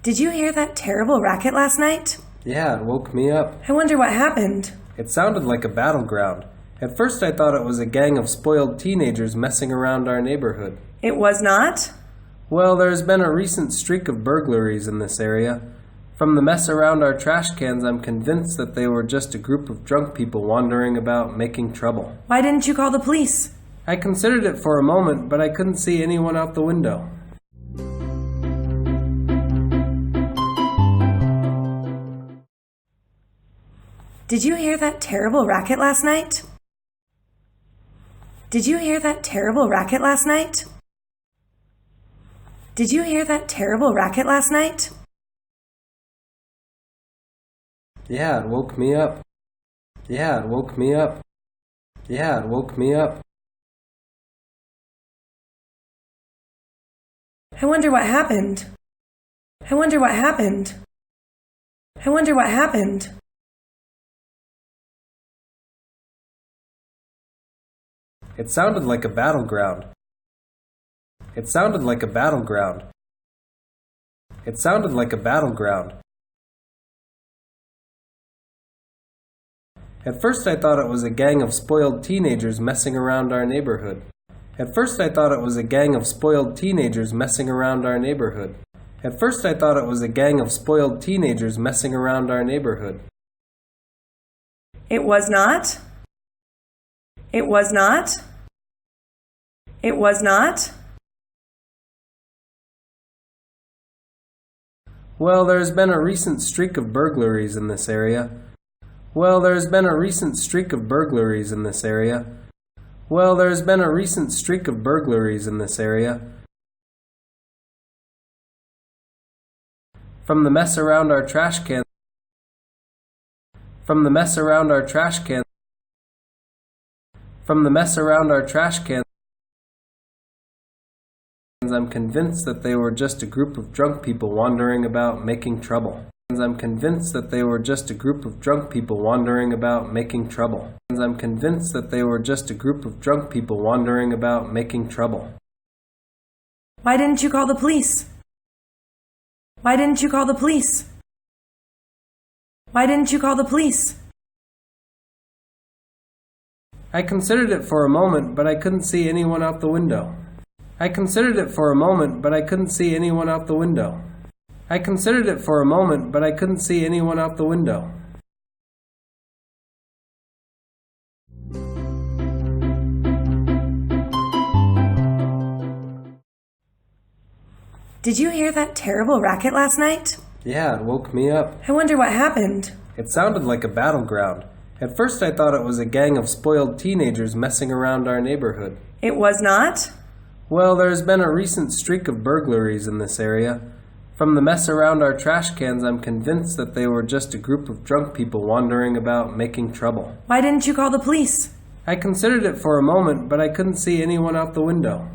Did you hear that terrible racket last night? Yeah, it woke me up. I wonder what happened. It sounded like a battleground. At first I thought it was a gang of spoiled teenagers messing around our neighborhood. It was not? Well, there's been a recent streak of burglaries in this area. From the mess around our trash cans, I'm convinced that they were just a group of drunk people wandering about making trouble. Why didn't you call the police? I considered it for a moment, but I couldn't see anyone out the window. Did you hear that terrible racket last night? Did you hear that terrible racket last night? Did you hear that terrible racket last night? Yeah, it woke me up. Yeah, it woke me up. Yeah, it woke me up. I wonder what happened. I wonder what happened. I wonder what happened. It sounded like a battleground. It sounded like a battleground. It sounded like a battleground. At first I thought it was a gang of spoiled teenagers messing around our neighborhood. At first I thought it was a gang of spoiled teenagers messing around our neighborhood. At first I thought it was a gang of spoiled teenagers messing around our neighborhood. It was not? It was not? It was not? Well, there's been a recent streak of burglaries in this area. Well, there's been a recent streak of burglaries in this area. Well, there's been a recent streak of burglaries in this area. From the mess around our trash cans. From the mess around our trash cans. From the mess around our trash cans, I'm convinced that they were just a group of drunk people wandering about making trouble. I'm convinced that they were just a group of drunk people wandering about making trouble. I'm convinced that they were just a group of drunk people wandering about making trouble. Why didn't you call the police? Why didn't you call the police? Why didn't you call the police? I considered it for a moment, but I couldn't see anyone out the window. I considered it for a moment, but I couldn't see anyone out the window. I considered it for a moment, but I couldn't see anyone out the window. Did you hear that terrible racket last night? Yeah, it woke me up. I wonder what happened. It sounded like a battleground. At first I thought it was a gang of spoiled teenagers messing around our neighborhood. It was not? Well, there's been a recent streak of burglaries in this area. From the mess around our trash cans, I'm convinced that they were just a group of drunk people wandering about making trouble. Why didn't you call the police? I considered it for a moment, but I couldn't see anyone out the window.